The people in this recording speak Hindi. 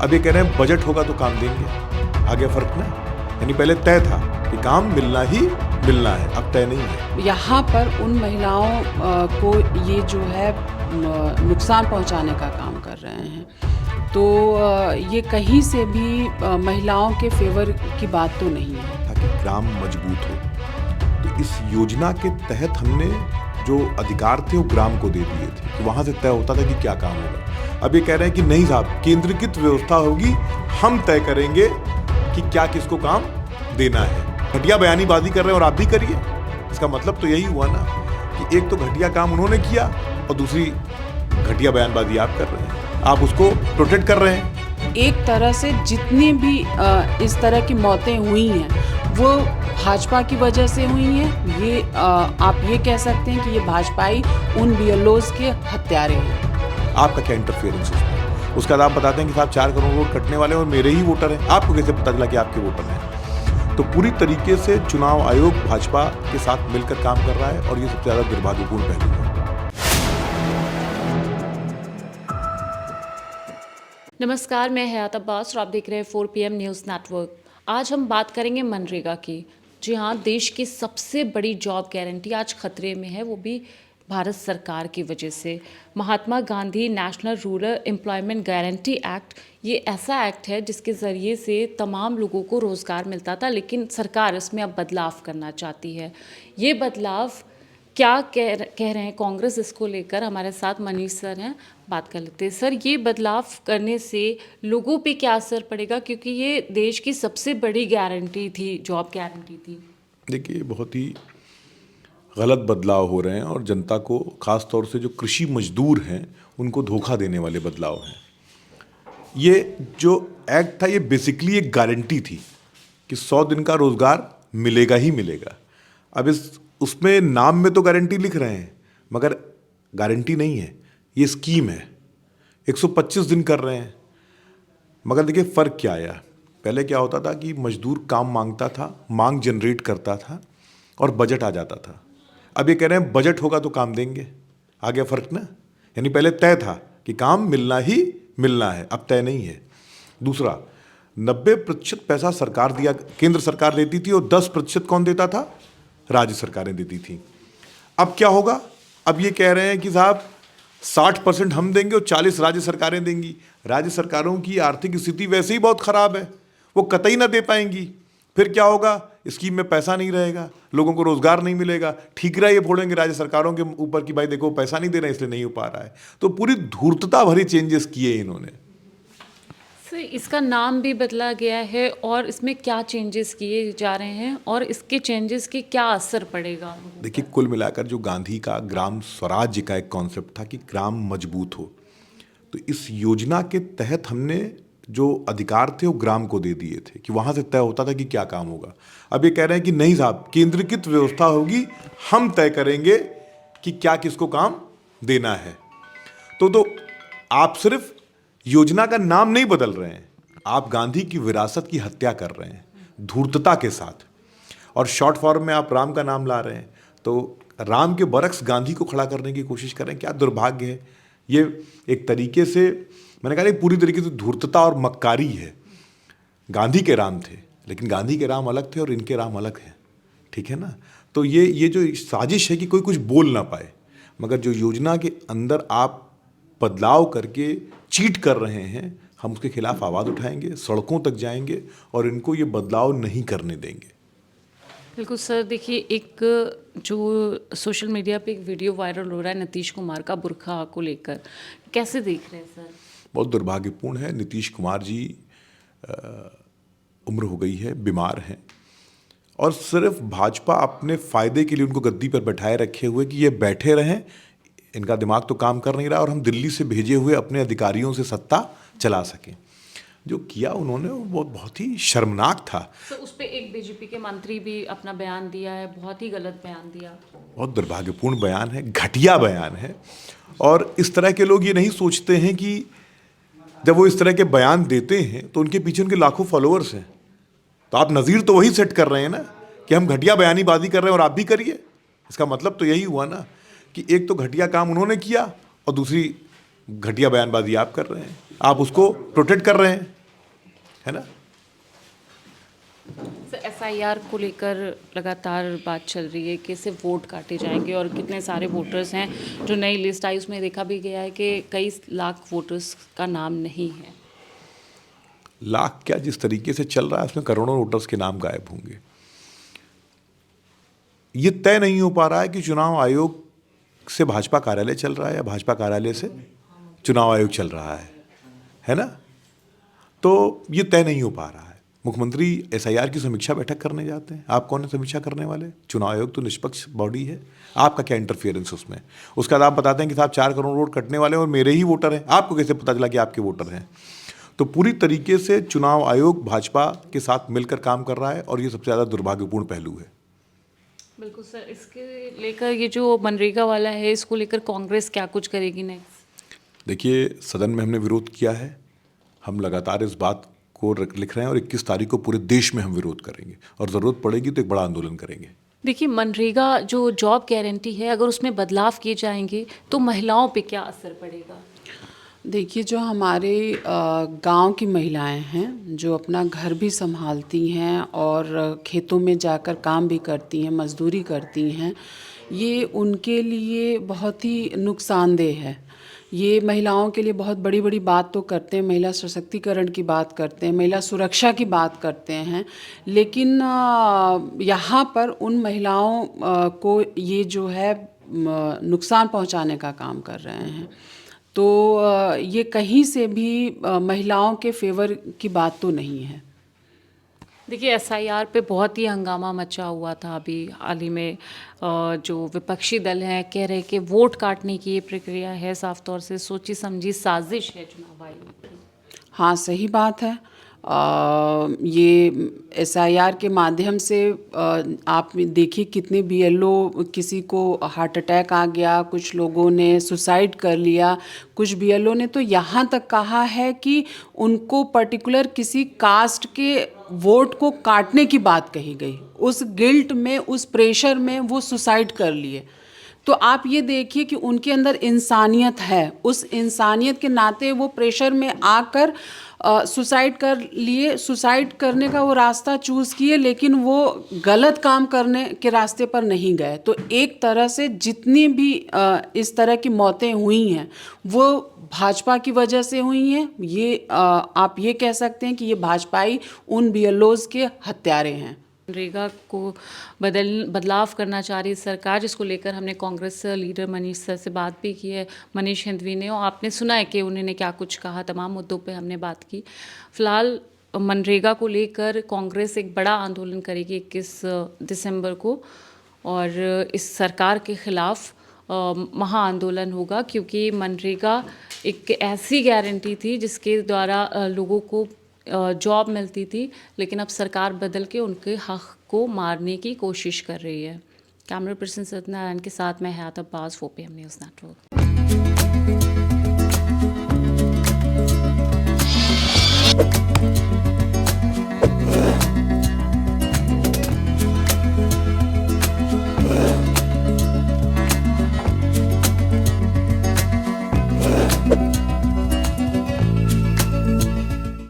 अब ये कह रहे हैं बजट होगा तो काम देंगे। आ गया फर्क ना? यानी पहले तय था कि काम मिलना ही मिलना है, अब तय नहीं है। यहाँ पर उन महिलाओं को ये जो है नुकसान पहुँचाने का काम कर रहे हैं, तो ये कहीं से भी महिलाओं के फेवर की बात तो नहीं है। ताकि ग्राम मजबूत हो, तो इस योजना के तहत हमने जो अधिकार थे वो ग्राम को दे दिए थे, तो वहाँ से तय होता था कि क्या काम होगा। अब ये कह रहे हैं कि नहीं साहब, केंद्रीकृत व्यवस्था होगी, हम तय करेंगे कि क्या किसको काम देना है। घटिया बयानीबाजी कर रहे हैं और आप भी करिए। इसका मतलब तो यही हुआ ना कि एक तो घटिया काम उन्होंने किया और दूसरी घटिया बयानबाजी आप कर रहे हैं, आप उसको प्रोटेक्ट कर रहे हैं। एक तरह से जितनी भी इस तरह की मौतें हुई हैं वो भाजपा की वजह से हुई हैं। ये आप ये कह सकते हैं कि ये भाजपाई उन बीएलओज के हत्यारे हैं। आपका क्या इंटरफेरेंस है उसका? आप बताते हैं कि साहब 4 करोड़ वोट कटने वाले और मेरे ही वोटर हैं। आपको कैसे पता चला कि आपके वोटर हैं? तो पूरी तरीके से चुनाव आयोग भाजपा के साथ मिलकर काम कर रहा है और ये सबसे ज्यादा दुर्भाग्यपूर्ण पहलू है। नमस्कार, मैं हयात अब्बास और आप देख रहे हैं 4 PM न्यूज़ नेटवर्क। आज हम बात करेंगे मनरेगा की। जी हाँ, देश की सबसे बड़ी जॉब गारंटी आज खतरे में है, वो भी भारत सरकार की वजह से। Mahatma Gandhi national rural employment guarantee act, ये ऐसा एक्ट है जिसके ज़रिए से तमाम लोगों को रोज़गार मिलता था, लेकिन सरकार इसमें अब बदलाव करना चाहती है। ये बदलाव क्या कह रहे हैं कांग्रेस, इसको लेकर हमारे साथ मनीष सर हैं, बात कर लेते हैं। सर, ये बदलाव करने से लोगों पे क्या असर पड़ेगा, क्योंकि ये देश की सबसे बड़ी गारंटी थी, जॉब गारंटी थी। देखिए, बहुत ही गलत बदलाव हो रहे हैं और जनता को, खास तौर से जो कृषि मजदूर हैं, उनको धोखा देने वाले बदलाव हैं। ये जो एक्ट था ये बेसिकली एक गारंटी थी कि 100 दिन का रोजगार मिलेगा ही मिलेगा। अब उसमें नाम में तो गारंटी लिख रहे हैं मगर गारंटी नहीं है, ये स्कीम है। 125 दिन कर रहे हैं। मगर देखिए फ़र्क क्या आया। पहले क्या होता था कि मजदूर काम मांगता था, मांग जनरेट करता था और बजट आ जाता था। अब ये कह रहे हैं बजट होगा तो काम देंगे। आ गया फर्क ना? यानी पहले तय था कि काम मिलना ही मिलना है, अब तय नहीं है। दूसरा, 90% पैसा सरकार दिया, केंद्र सरकार देती थी और 10% कौन देता था? राज्य सरकारें देती थी। अब क्या होगा? अब ये कह रहे हैं कि साहब 60% हम देंगे और 40 राज्य सरकारें देंगी। राज्य सरकारों की आर्थिक स्थिति वैसे ही बहुत खराब है, वो कतई ना दे पाएंगी। फिर क्या होगा? स्कीम में पैसा नहीं रहेगा, लोगों को रोजगार नहीं मिलेगा, ठीकरा ये फोड़ेंगे राज्य सरकारों के ऊपर कि भाई देखो पैसा नहीं दे रहे इसलिए नहीं हो पा रहा है। तो पूरी धूर्तता भरी चेंजेस किए इन्होंने। सर, इसका नाम भी बदला गया है और इसमें क्या चेंजेस किए जा रहे हैं और इसके चेंजेस के क्या असर पड़ेगा? देखिए, कुल मिलाकर जो गांधी का ग्राम स्वराज्य का एक कॉन्सेप्ट था कि ग्राम मजबूत हो, तो इस योजना के तहत हमने जो अधिकार थे वो ग्राम को दे दिए थे कि वहाँ से तय होता था कि क्या काम होगा। अब ये कह रहे हैं कि नहीं साहब, केंद्रीकृत व्यवस्था होगी, हम तय करेंगे कि क्या किसको काम देना है। तो आप सिर्फ योजना का नाम नहीं बदल रहे हैं, आप गांधी की विरासत की हत्या कर रहे हैं धूर्तता के साथ। और शॉर्ट फॉर्म में आप राम का नाम ला रहे हैं, तो राम के बरक्स गांधी को खड़ा करने की कोशिश कर रहे हैं। क्या दुर्भाग्य है। ये एक तरीके से, मैंने कहा, पूरी तरीके से धूर्तता और मक्कारी है। गांधी के राम थे, लेकिन गांधी के राम अलग थे और इनके राम अलग हैं, ठीक है ना? तो ये जो साजिश है कि कोई कुछ बोल ना पाए, मगर जो योजना के अंदर आप बदलाव करके चीट कर रहे हैं, हम उसके खिलाफ आवाज़ उठाएंगे, सड़कों तक जाएंगे और इनको ये बदलाव नहीं करने देंगे। बिल्कुल सर, देखिए, एक जो सोशल मीडिया पे एक वीडियो वायरल हो रहा है नीतीश कुमार का बुर्का को लेकर, कैसे देख रहे हैं सर? बहुत दुर्भाग्यपूर्ण है। नीतीश कुमार जी उम्र हो गई है, बीमार हैं और सिर्फ भाजपा अपने फ़ायदे के लिए उनको गद्दी पर बैठाए रखे हुए कि ये बैठे रहें, इनका दिमाग तो काम कर नहीं रहा और हम दिल्ली से भेजे हुए अपने अधिकारियों से सत्ता चला सकें। जो किया उन्होंने वो बहुत ही शर्मनाक था। तो उस पर एक बीजेपी के मंत्री भी अपना बयान दिया है, बहुत ही गलत बयान दिया। बहुत दुर्भाग्यपूर्ण बयान है, घटिया बयान है। और इस तरह के लोग ये नहीं सोचते हैं कि जब वो इस तरह के बयान देते हैं तो उनके पीछे उनके लाखों फॉलोअर्स हैं। तो आप नज़ीर तो वही सेट कर रहे हैं ना कि हम घटिया बयानीबाजी कर रहे हैं और आप भी करिए। इसका मतलब तो यही हुआ ना कि एक तो घटिया काम उन्होंने किया और दूसरी घटिया बयानबाजी आप कर रहे हैं, आप उसको प्रोटेक्ट कर रहे हैं। है ना। एसआईआर को लेकर लगातार बात चल रही है कि सिर्फ वोट काटे जाएंगे और कितने सारे वोटर्स हैं। जो नई लिस्ट आई उसमें देखा भी गया है कि कई लाख वोटर्स का नाम नहीं है। लाख क्या, जिस तरीके से चल रहा है उसमें करोड़ों वोटर्स के नाम गायब होंगे। ये तय नहीं हो पा रहा है कि चुनाव आयोग से भाजपा कार्यालय चल रहा है या भाजपा कार्यालय से चुनाव आयोग चल रहा है ना। तो ये तय नहीं हो पा रहा है। मुख्यमंत्री एसआईआर की समीक्षा बैठक करने जाते हैं, आप कौन है समीक्षा करने वाले? चुनाव आयोग तो निष्पक्ष बॉडी है, आपका क्या इंटरफियरेंस उसमें? उसके बाद आप बताते हैं कि साहब 4 करोड़ वोट कटने वाले हैं और मेरे ही वोटर हैं। आपको कैसे पता चला कि आपके वोटर हैं? तो पूरी तरीके से चुनाव आयोग भाजपा के साथ मिलकर काम कर रहा है और ये सबसे ज़्यादा दुर्भाग्यपूर्ण पहलू है। बिल्कुल सर, इसके लेकर ये जो मनरेगा वाला है इसको लेकर कांग्रेस क्या कुछ करेगी नेक्स्ट? देखिए, सदन में हमने विरोध किया है, हम लगातार इस बात को लिख रहे हैं और 21 तारीख को पूरे देश में हम विरोध करेंगे और ज़रूरत पड़ेगी तो एक बड़ा आंदोलन करेंगे। देखिए, मनरेगा जो जॉब गारंटी है, अगर उसमें बदलाव किए जाएंगे तो महिलाओं पे क्या असर पड़ेगा? देखिए, जो हमारे गांव की महिलाएं हैं, जो अपना घर भी संभालती हैं और खेतों में जाकर काम भी करती हैं, मजदूरी करती हैं, ये उनके लिए बहुत ही नुकसानदेह है। ये महिलाओं के लिए बहुत बड़ी बड़ी बात तो करते हैं, महिला सशक्तिकरण की बात करते हैं, महिला सुरक्षा की बात करते हैं, लेकिन यहाँ पर उन महिलाओं को ये जो है नुकसान पहुँचाने का काम कर रहे हैं। तो ये कहीं से भी महिलाओं के फेवर की बात तो नहीं है। देखिए, एसआईआर पे बहुत ही हंगामा मचा हुआ था अभी हाल ही में। जो विपक्षी दल हैं कह रहे कि वोट काटने की ये प्रक्रिया है साफ तौर से सोची समझी साजिश है चुनाव आयोग की। हाँ, सही बात है। ये एसआईआर के माध्यम से आप देखिए कितने बीएलओ, किसी को हार्ट अटैक आ गया, कुछ लोगों ने सुसाइड कर लिया, कुछ बीएलओ ने तो यहाँ तक कहा है कि उनको पर्टिकुलर किसी कास्ट के वोट को काटने की बात कही गई। उस गिल्ट में, उस प्रेशर में वो सुसाइड कर लिए। तो आप ये देखिए कि उनके अंदर इंसानियत है, उस इंसानियत के नाते वो प्रेशर में आकर सुसाइड कर लिए, सुसाइड करने का वो रास्ता चूज़ किए, लेकिन वो गलत काम करने के रास्ते पर नहीं गए। तो एक तरह से जितनी भी इस तरह की मौतें हुई हैं वो भाजपा की वजह से हुई हैं। ये आप ये कह सकते हैं कि ये भाजपाई उन बीएलओज़ के हत्यारे हैं। मनरेगा को बदलाव करना चाह रही सरकार, जिसको लेकर हमने कांग्रेस लीडर मनीष सर से बात भी की है, मनीष हिंदवी ने, और आपने सुना है कि उन्होंने क्या कुछ कहा। तमाम मुद्दों पे हमने बात की। फिलहाल मनरेगा को लेकर कांग्रेस एक बड़ा आंदोलन करेगी 21 दिसंबर को और इस सरकार के खिलाफ महाआंदोलन होगा, क्योंकि मनरेगा एक ऐसी गारंटी थी जिसके द्वारा लोगों को जॉब मिलती थी, लेकिन अब सरकार बदल के उनके हक को मारने की कोशिश कर रही है। कैमरा पर्सन सत्यनारायण के साथ मैं हयात अब्बास, 4PM न्यूज़ नेटवर्क।